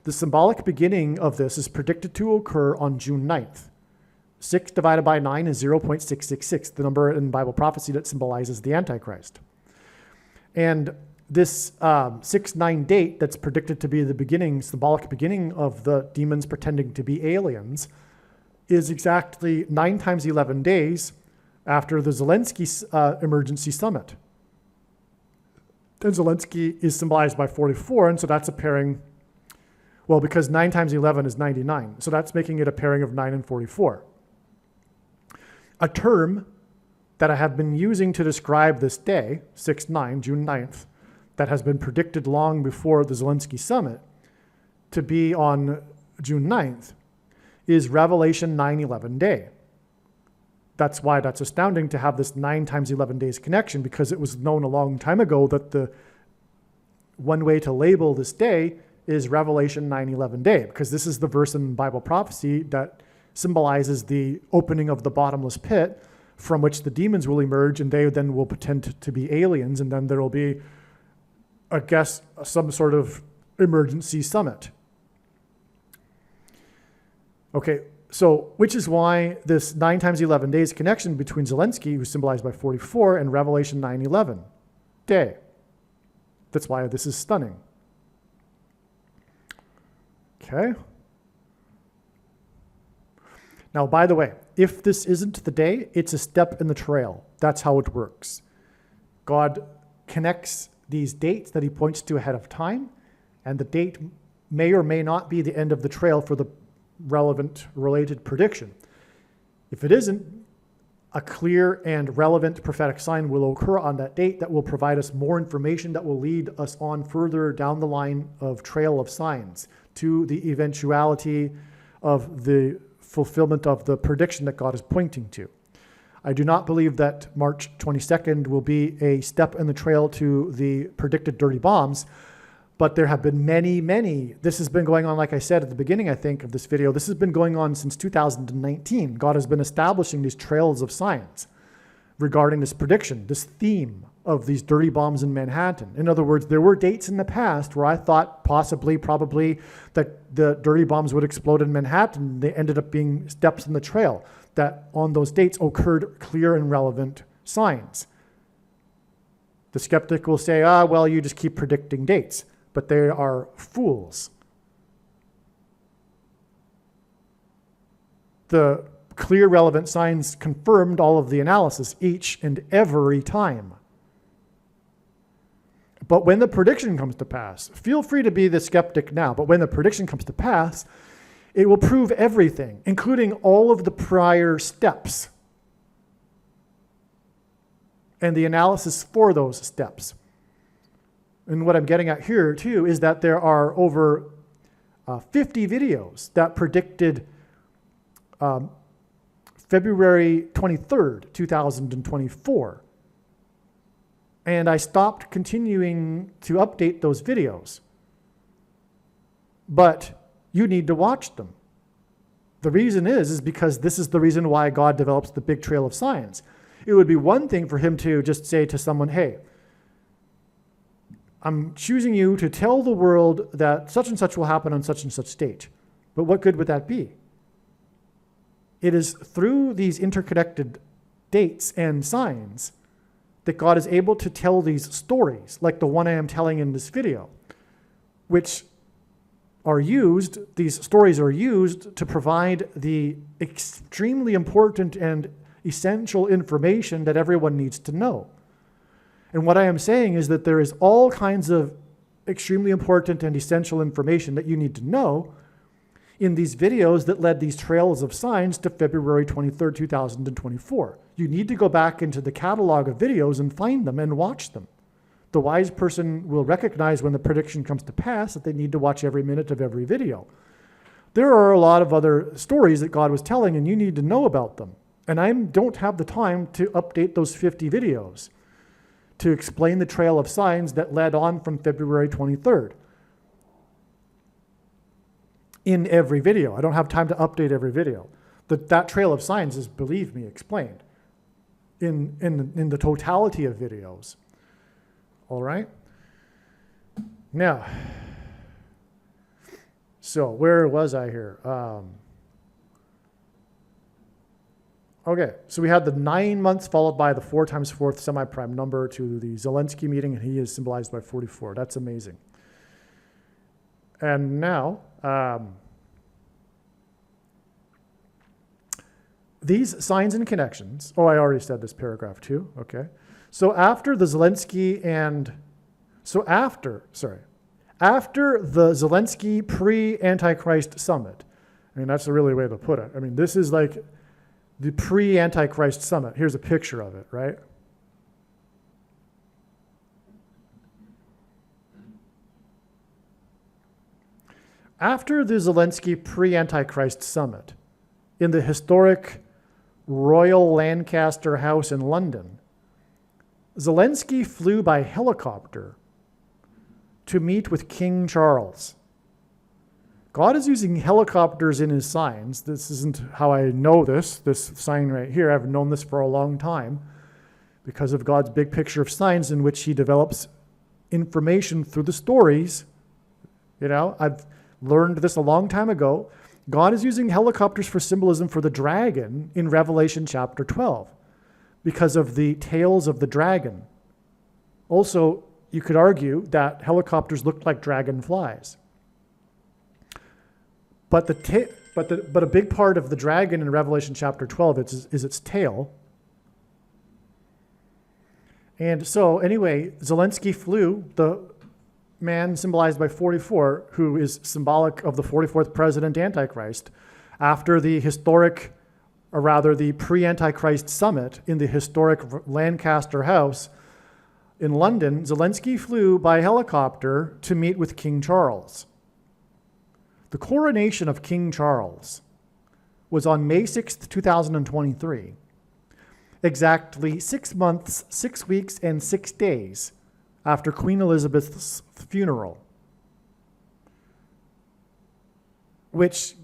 The symbolic beginning of this is predicted to occur on June 9th. 6 divided by 9 is 0.666, the number in Bible prophecy that symbolizes the Antichrist. And this 6-9 date that's predicted to be the beginning, symbolic beginning of the demons pretending to be aliens, is exactly 9 times 11 days after the Zelensky emergency summit. And Zelensky is symbolized by 44, and so that's a pairing, well, because 9 times 11 is 99, so that's making it a pairing of 9 and 44. A term that I have been using to describe this day, 6-9, June 9th, that has been predicted long before the Zelensky summit to be on June 9th, is Revelation 9:11 day. That's why that's astounding to have this 9 times 11 days connection, because it was known a long time ago that the one way to label this day is Revelation 9:11 day, because this is the verse in Bible prophecy that symbolizes the opening of the bottomless pit from which the demons will emerge, and they then will pretend to be aliens, and then there will be, I guess, some sort of emergency summit. Okay, so which is why this 9 times 11 days connection between Zelensky, who's symbolized by 44, and Revelation 9:11 day. That's why this is stunning. Okay. Now, by the way, if this isn't the day, it's a step in the trail. That's how it works. God connects these dates that he points to ahead of time, and the date may or may not be the end of the trail for the relevant related prediction. If it isn't, a clear and relevant prophetic sign will occur on that date that will provide us more information that will lead us on further down the line of trail of signs to the eventuality of the fulfillment of the prediction that God is pointing to. I do not believe that March 22nd will be a step in the trail to the predicted dirty bombs, but there have been many. This has been going on, like I said at the beginning, I think, of this video. This has been going on since 2019. God has been establishing these trails of signs regarding this prediction, this theme of these dirty bombs in Manhattan. In other words, there were dates in the past where I thought probably, that the dirty bombs would explode in Manhattan. They ended up being steps in the trail that on those dates occurred clear and relevant signs. The skeptic will say, well, you just keep predicting dates, but they are fools. The clear relevant signs confirmed all of the analysis each and every time. But when the prediction comes to pass, feel free to be the skeptic now, but when the prediction comes to pass, it will prove everything, including all of the prior steps and the analysis for those steps. And what I'm getting at here, too, is that there are over 50 videos that predicted February 23rd, 2024. And I stopped continuing to update those videos. But you need to watch them. The reason is because this is the reason why God develops the big trail of signs. It would be one thing for him to just say to someone, hey, I'm choosing you to tell the world that such and such will happen on such and such date. But what good would that be? It is through these interconnected dates and signs that God is able to tell these stories, like the one I am telling in this video, which are used, these stories are used to provide the extremely important and essential information that everyone needs to know. And what I am saying is that there is all kinds of extremely important and essential information that you need to know in these videos that led these trails of signs to February 23rd, 2024. You need to go back into the catalog of videos and find them and watch them. The wise person will recognize when the prediction comes to pass that they need to watch every minute of every video. There are a lot of other stories that God was telling, and you need to know about them. And I don't have the time to update those 50 videos to explain the trail of signs that led on from February 23rd. In every video. I don't have time to update every video. That trail of signs is, believe me, explained in the totality of videos. All right? Now, so where was I here? Okay, so we had the 9 months followed by the 4 times 4th semi-prime number to the Zelensky meeting, and he is symbolized by 44. That's amazing. And now, these signs and connections, I already said this paragraph too, okay. So after the Zelensky pre-Antichrist summit, I mean, that's a really way to put it. I mean, this is like the pre-Antichrist summit. Here's a picture of it, right? After the Zelensky pre-Antichrist summit, in the historic Royal Lancaster House in London, Zelensky flew by helicopter to meet with King Charles. God is using helicopters in his signs. This isn't how I know this sign right here. I've known this for a long time because of God's big picture of signs in which he develops information through the stories. You know, I've learned this a long time ago. God is using helicopters for symbolism for the dragon in Revelation chapter 12 because of the tails of the dragon. Also, you could argue that helicopters looked like dragonflies. But a big part of the dragon in Revelation chapter 12 is its tail. And so anyway, Zelensky flew, the man symbolized by 44, who is symbolic of the 44th president Antichrist, after the historic, or rather the pre-Antichrist summit in the historic Lancaster House in London, Zelensky flew by helicopter to meet with King Charles. The coronation of King Charles was on May 6th, 2023, exactly 6 months, 6 weeks, and 6 days after Queen Elizabeth's funeral, which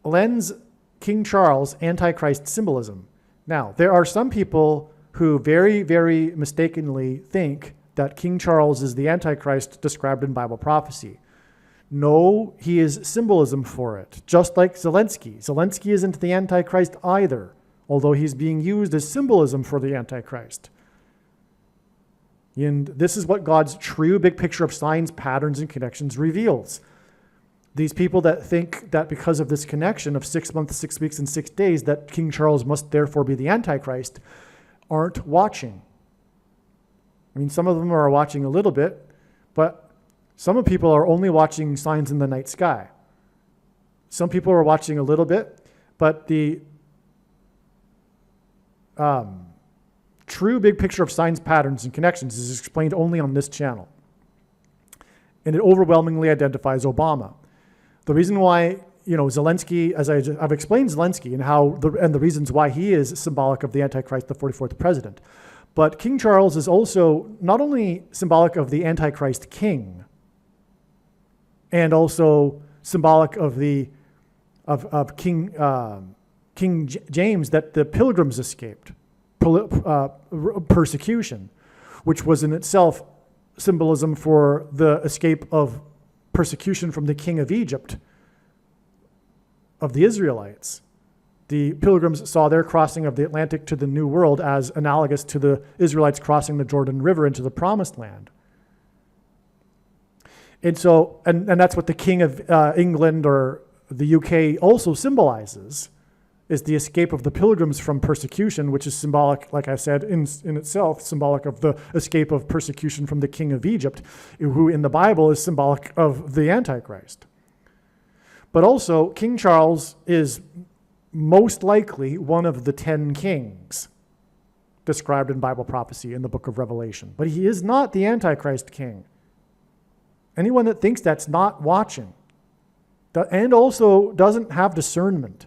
lends King Charles Antichrist symbolism. Now, there are some people who very, very mistakenly think that King Charles is the Antichrist described in Bible prophecy. No, he is symbolism for it, just like Zelensky. Zelensky isn't the Antichrist either, although he's being used as symbolism for the Antichrist. And this is what God's true big picture of signs, patterns, and connections reveals. These people that think that because of this connection of 6 months, 6 weeks, and 6 days, that King Charles must therefore be the Antichrist, aren't watching. I mean, some of them are watching a little bit, but some people are only watching signs in the night sky. Some people are watching a little bit, but the true big picture of signs, patterns, and connections is explained only on this channel. And it overwhelmingly identifies Obama. The reason why, Zelensky, as I've explained Zelensky and the reasons why he is symbolic of the Antichrist, the 44th president. But King Charles is also not only symbolic of the Antichrist king, and also symbolic of King James, that the pilgrims escaped persecution, which was in itself symbolism for the escape of persecution from the king of Egypt, of the Israelites. The pilgrims saw their crossing of the Atlantic to the New World as analogous to the Israelites crossing the Jordan River into the Promised Land. And so, and that's what the King of England or the UK also symbolizes, is the escape of the pilgrims from persecution, which is symbolic, like I said, in itself, symbolic of the escape of persecution from the king of Egypt, who in the Bible is symbolic of the Antichrist. But also, King Charles is most likely one of the 10 kings described in Bible prophecy in the book of Revelation. But he is not the Antichrist king. Anyone that thinks that's not watching, and also doesn't have discernment.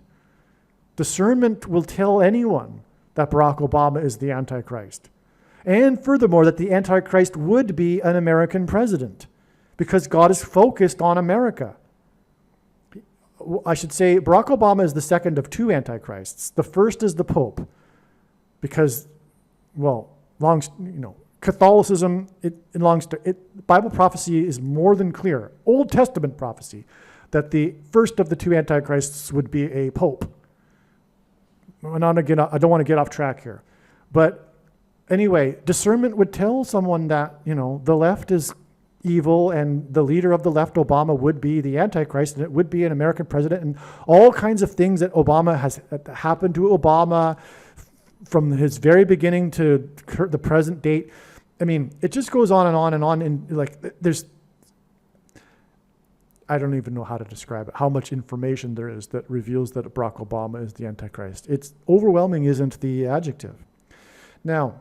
Discernment will tell anyone that Barack Obama is the Antichrist. And furthermore, that the Antichrist would be an American president, because God is focused on America. I should say Barack Obama is the second of two Antichrists. The first is the Pope, because, Catholicism, Bible prophecy is more than clear. Old Testament prophecy, that the first of the two Antichrists would be a Pope. I don't want to get off track here. But anyway, discernment would tell someone that, the left is evil and the leader of the left, Obama, would be the Antichrist, and it would be an American president, and all kinds of things that Obama has happened to Obama from his very beginning to the present date. I mean, it just goes on and on and on. And I don't even know how to describe it, how much information there is that reveals that Barack Obama is the Antichrist. It's overwhelming isn't the adjective. Now,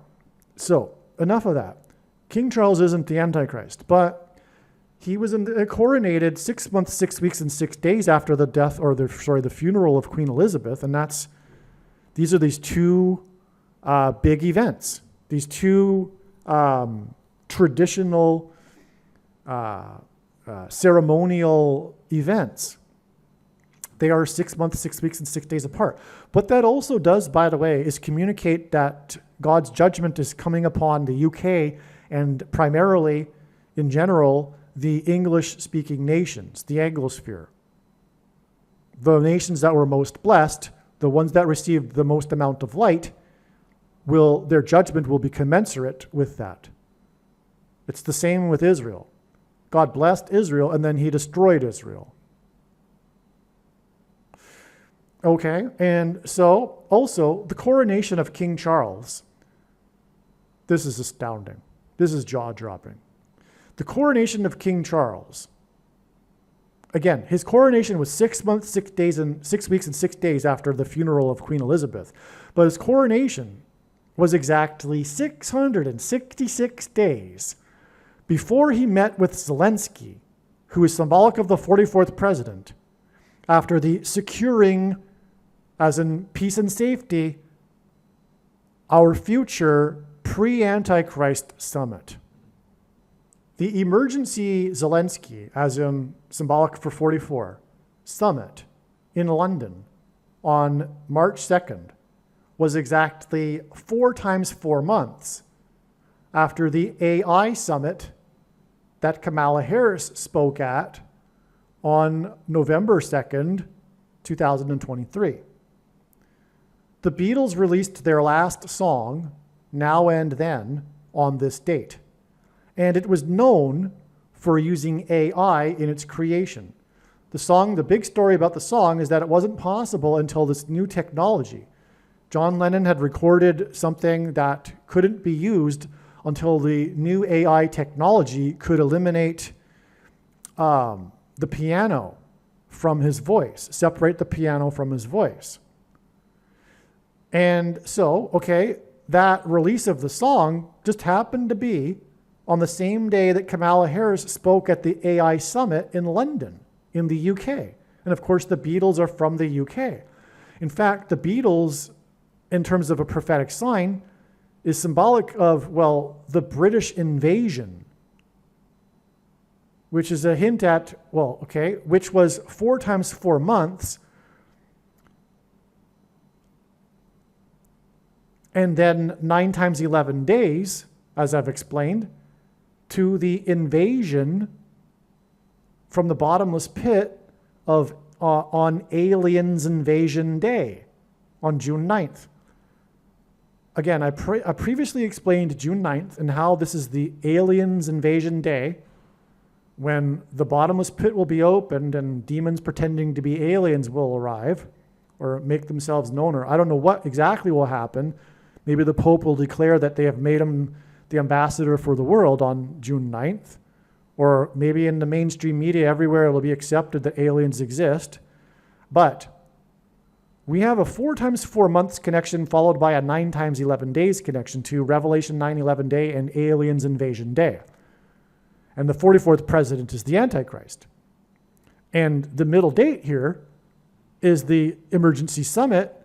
so enough of that. King Charles isn't the Antichrist, but he was coronated 6 months, 6 weeks, and 6 days after the death, the funeral of Queen Elizabeth, and these are these two big events, these two traditional ceremonial events. They are 6 months, 6 weeks, and 6 days apart. What that also does, by the way, is communicate that God's judgment is coming upon the UK and primarily, in general, the English-speaking nations, the Anglosphere. The nations that were most blessed, the ones that received the most amount of light, their judgment will be commensurate with that. It's the same with Israel. God blessed Israel, and then he destroyed Israel. Okay, and so also the coronation of King Charles. This is astounding. This is jaw-dropping. The coronation of King Charles. Again, his coronation was 6 months, 6 days, and 6 weeks and 6 days after the funeral of Queen Elizabeth. But his coronation was exactly 666 days before he met with Zelensky, who is symbolic of the 44th president, after the securing, as in peace and safety, our future pre-Antichrist summit. The emergency Zelensky, as in symbolic for 44, summit in London on March 2nd was exactly 4 times 4 months after the AI summit that Kamala Harris spoke at on November 2nd, 2023. The Beatles released their last song, Now and Then, on this date. and it was known for using AI in its creation. The big story about the song is that it wasn't possible until this new technology. John Lennon had recorded something that couldn't be used until the new AI technology could eliminate the piano from his voice, separate the piano from his voice. And so, okay, that release of the song just happened to be on the same day that Kamala Harris spoke at the AI summit in London, in the UK. And of course, the Beatles are from the UK. In fact, the Beatles, in terms of a prophetic sign, is symbolic of, well, the British invasion, which is a hint at, well, okay, which was 4 times 4 months, and then 9 times 11 days, as I've explained, to the invasion from the bottomless pit of on Aliens Invasion Day, on June 9th. Again, I previously explained June 9th and how this is the Aliens Invasion Day, when the bottomless pit will be opened and demons pretending to be aliens will arrive or make themselves known, or I don't know what exactly will happen. Maybe the Pope will declare that they have made him the ambassador for the world on June 9th. Or maybe in the mainstream media everywhere it will be accepted that aliens exist. But we have a 4 times 4 months connection followed by a 9 times 11 days connection to Revelation 9/11 Day and Aliens Invasion Day. And the 44th president is the Antichrist. And the middle date here is the emergency summit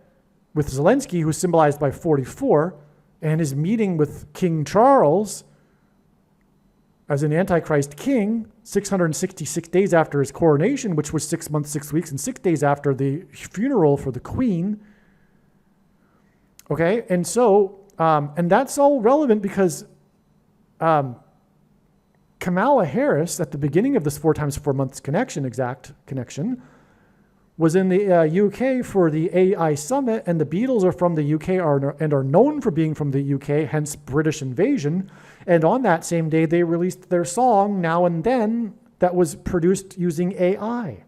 with Zelensky, who's symbolized by 44, and his meeting with King Charles as an Antichrist king 666 days after his coronation, which was 6 months, 6 weeks, and 6 days after the funeral for the Queen. Okay, and so, and that's all relevant because Kamala Harris, at the beginning of this 4 times 4 months exact connection, was in the UK for the AI summit, and the Beatles are from the UK and are known for being from the UK, hence British invasion. And on that same day, they released their song, Now and Then, that was produced using AI.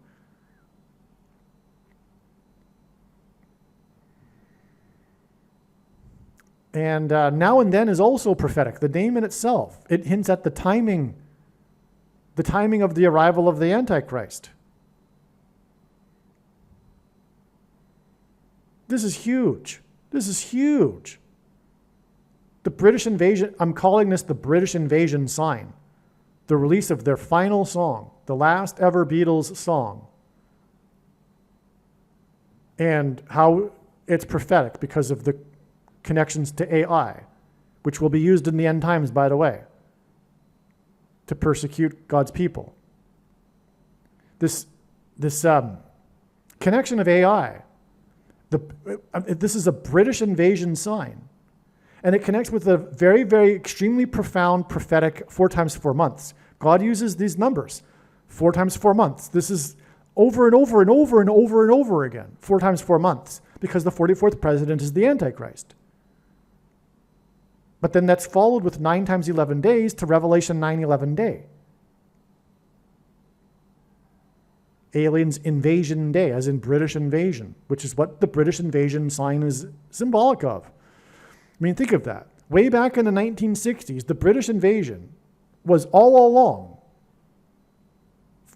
And Now and Then is also prophetic. The name in itself, it hints at the timing of the arrival of the Antichrist. This is huge. This is huge. The British invasion, I'm calling this the British invasion sign. The release of their final song, the last ever Beatles song. And how it's prophetic because of the connections to AI, which will be used in the end times, by the way, to persecute God's people. This connection of AI, this is a British invasion sign. And it connects with a very, very extremely profound prophetic 4 times 4 months. God uses these numbers, 4 times 4 months. This is over and over and over and over and over again, 4 times 4 months, because the 44th president is the Antichrist. But then that's followed with 9 times 11 days to Revelation 9/11 Day. Aliens Invasion Day, as in British invasion, which is what the British invasion sign is symbolic of. I mean, think of that. Way back in the 1960s, the British invasion was all along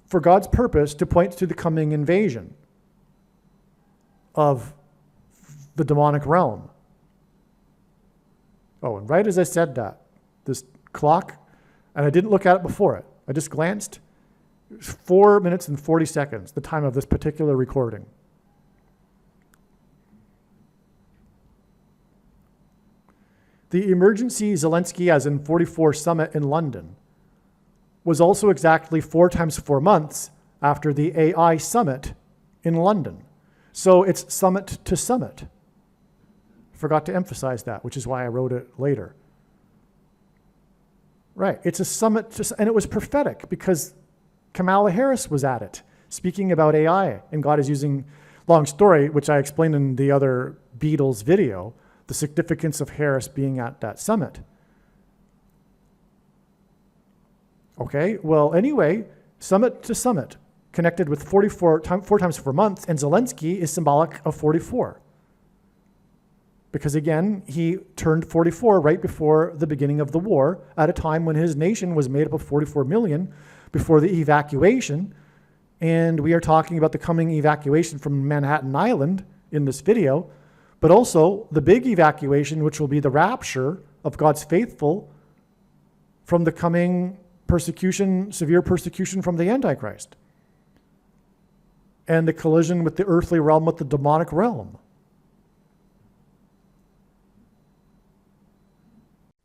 for God's purpose to point to the coming invasion of the demonic realm. Oh, and right as I said that, this clock, and I didn't look at it before it, I just glanced, it was 4 minutes and 40 seconds, the time of this particular recording. The emergency Zelensky, as in 44 summit in London, was also exactly 4 times 4 months after the AI summit in London. So it's summit to summit. Forgot to emphasize that, which is why I wrote it later. Right, it's a summit, and it was prophetic because Kamala Harris was at it, speaking about AI, and God is using, long story, which I explained in the other Beatles video, the significance of Harris being at that summit. Okay, well, anyway, summit to summit, connected with 4 times 4 months, and Zelensky is symbolic of 44. Because again, he turned 44 right before the beginning of the war, at a time when his nation was made up of 44 million before the evacuation. And we are talking about the coming evacuation from Manhattan Island in this video, but also the big evacuation, which will be the rapture of God's faithful from the coming persecution, severe persecution from the Antichrist, and the collision with the earthly realm with the demonic realm.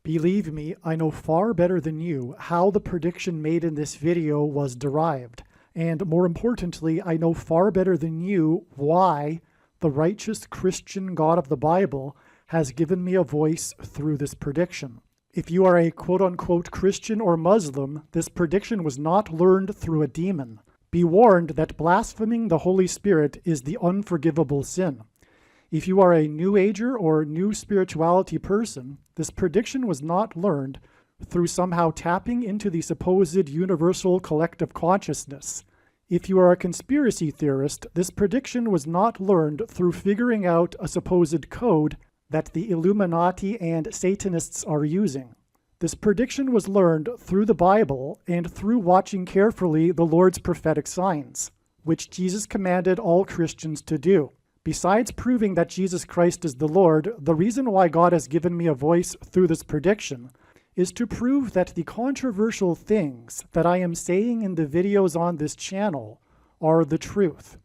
Believe me, I know far better than you how the prediction made in this video was derived. And more importantly, I know far better than you why the righteous Christian God of the Bible has given me a voice through this prediction. If you are a quote-unquote Christian or Muslim, this prediction was not learned through a demon. Be warned that blaspheming the Holy Spirit is the unforgivable sin. If you are a New Ager or New Spirituality person, this prediction was not learned through somehow tapping into the supposed universal collective consciousness. If you are a conspiracy theorist, this prediction was not learned through figuring out a supposed code that the Illuminati and Satanists are using. This prediction was learned through the Bible and through watching carefully the Lord's prophetic signs, which Jesus commanded all Christians to do. Besides proving that Jesus Christ is the Lord, the reason why God has given me a voice through this prediction is to prove that the controversial things that I am saying in the videos on this channel are the truth.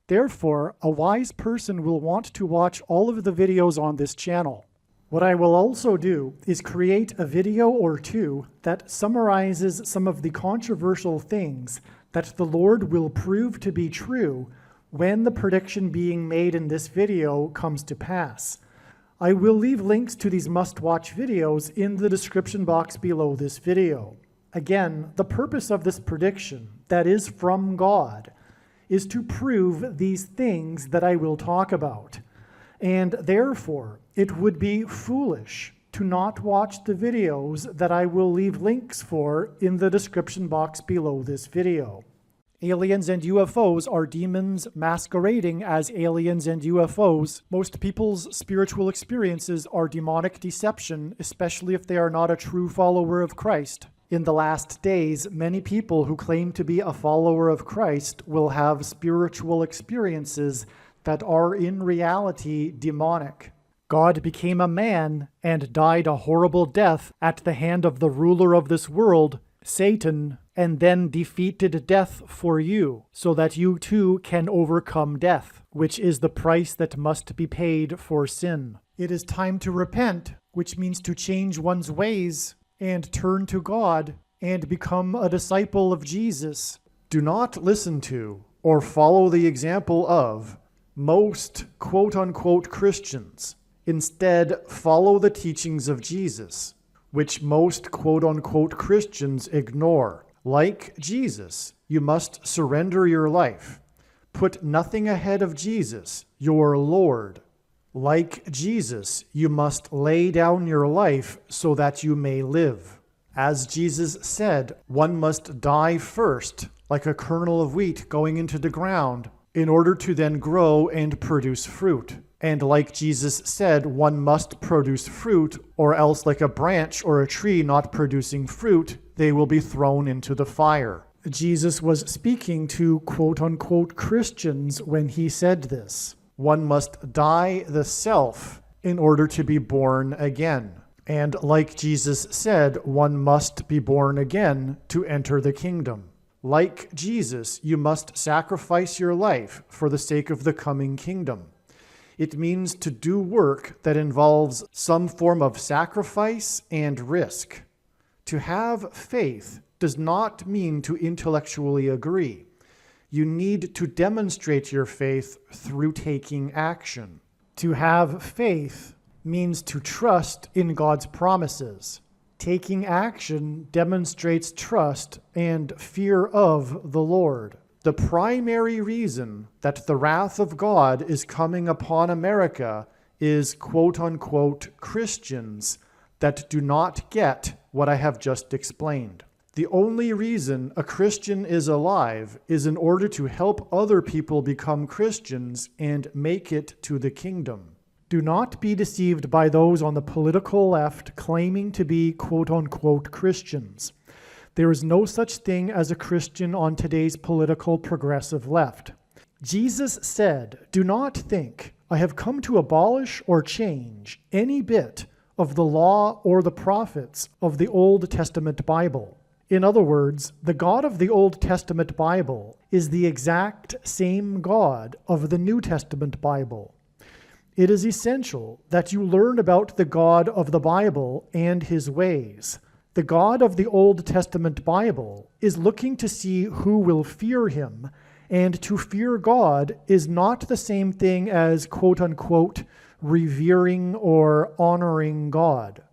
Therefore, a wise person will want to watch all of the videos on this channel. What I will also do is create a video or two that summarizes some of the controversial things that the Lord will prove to be true when the prediction being made in this video comes to pass. I will leave links to these must-watch videos in the description box below this video. Again, the purpose of this prediction, that is from God, is to prove these things that I will talk about. And therefore, it would be foolish to not watch the videos that I will leave links for in the description box below this video. Aliens and UFOs are demons masquerading as aliens and UFOs. Most people's spiritual experiences are demonic deception, especially if they are not a true follower of Christ. In the last days, many people who claim to be a follower of Christ will have spiritual experiences that are in reality demonic. God became a man and died a horrible death at the hand of the ruler of this world, Satan, and then defeated death for you, so that you too can overcome death, which is the price that must be paid for sin. It is time to repent, which means to change one's ways and turn to God and become a disciple of Jesus. Do not listen to or follow the example of most quote-unquote Christians. Instead, follow the teachings of Jesus, which most quote-unquote Christians ignore. Like Jesus, you must surrender your life. Put nothing ahead of Jesus, your Lord. Like Jesus, you must lay down your life so that you may live. As Jesus said, one must die first, like a kernel of wheat going into the ground, in order to then grow and produce fruit. And like Jesus said, one must produce fruit, or else like a branch or a tree not producing fruit, they will be thrown into the fire. Jesus was speaking to quote-unquote Christians when he said this. One must die the self in order to be born again. And like Jesus said, one must be born again to enter the kingdom. Like Jesus, you must sacrifice your life for the sake of the coming kingdom. It means to do work that involves some form of sacrifice and risk. To have faith does not mean to intellectually agree. You need to demonstrate your faith through taking action. To have faith means to trust in God's promises. Taking action demonstrates trust and fear of the Lord. The primary reason that the wrath of God is coming upon America is quote-unquote Christians that do not get what I have just explained. The only reason a Christian is alive is in order to help other people become Christians and make it to the kingdom. Do not be deceived by those on the political left claiming to be quote-unquote Christians. There is no such thing as a Christian on today's political progressive left. Jesus said, "Do not think I have come to abolish or change any bit of the law or the prophets of the Old Testament Bible." In other words, the God of the Old Testament Bible is the exact same God of the New Testament Bible. It is essential that you learn about the God of the Bible and his ways. The God of the Old Testament Bible is looking to see who will fear him, and to fear God is not the same thing as quote-unquote revering or honoring God.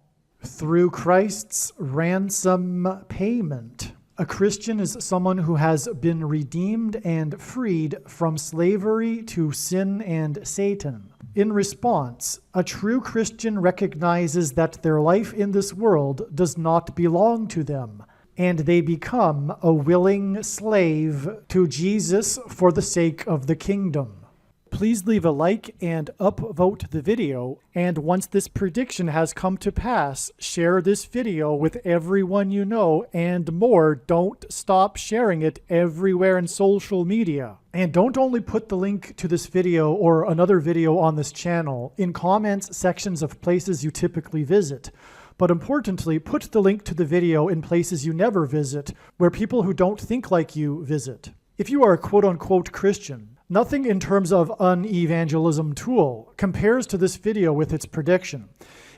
Through Christ's ransom payment, a Christian is someone who has been redeemed and freed from slavery to sin and Satan. In response, a true Christian recognizes that their life in this world does not belong to them, and they become a willing slave to Jesus for the sake of the kingdom. Please leave a like and upvote the video, and once this prediction has come to pass, share this video with everyone you know, and more, don't stop sharing it everywhere in social media. And don't only put the link to this video or another video on this channel in comments sections of places you typically visit, but importantly, put the link to the video in places you never visit, where people who don't think like you visit. If you are a quote-unquote Christian, nothing in terms of an evangelism tool compares to this video with its prediction.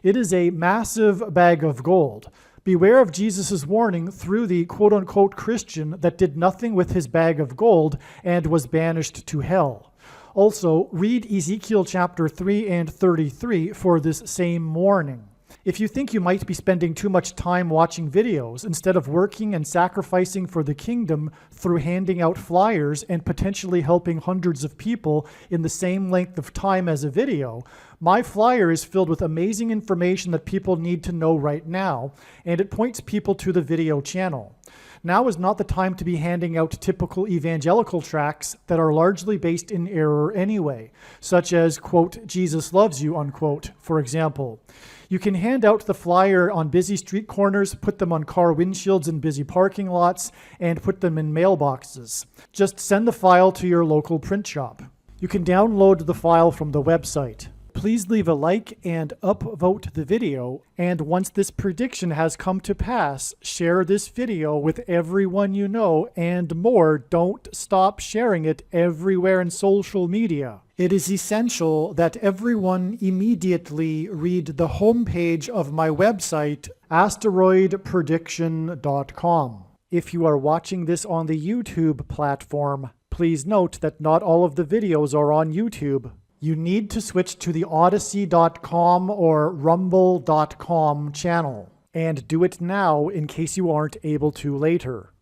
It is a massive bag of gold. Beware of Jesus' warning through the quote-unquote Christian that did nothing with his bag of gold and was banished to hell. Also, read Ezekiel chapter 3 and 33 for this same warning. If you think you might be spending too much time watching videos instead of working and sacrificing for the kingdom through handing out flyers and potentially helping hundreds of people in the same length of time as a video, my flyer is filled with amazing information that people need to know right now, and it points people to the video channel. Now is not the time to be handing out typical evangelical tracts that are largely based in error anyway, such as, quote, "Jesus loves you," unquote, for example. You can hand out the flyer on busy street corners, put them on car windshields in busy parking lots, and put them in mailboxes. Just send the file to your local print shop. You can download the file from the website. Please leave a like and upvote the video, and once this prediction has come to pass, share this video with everyone you know, and more, don't stop sharing it everywhere in social media. It is essential that everyone immediately read the homepage of my website, asteroidprediction.com. If you are watching this on the YouTube platform, please note that not all of the videos are on YouTube. You need to switch to the Odyssey.com or Rumble.com channel, and do it now in case you aren't able to later.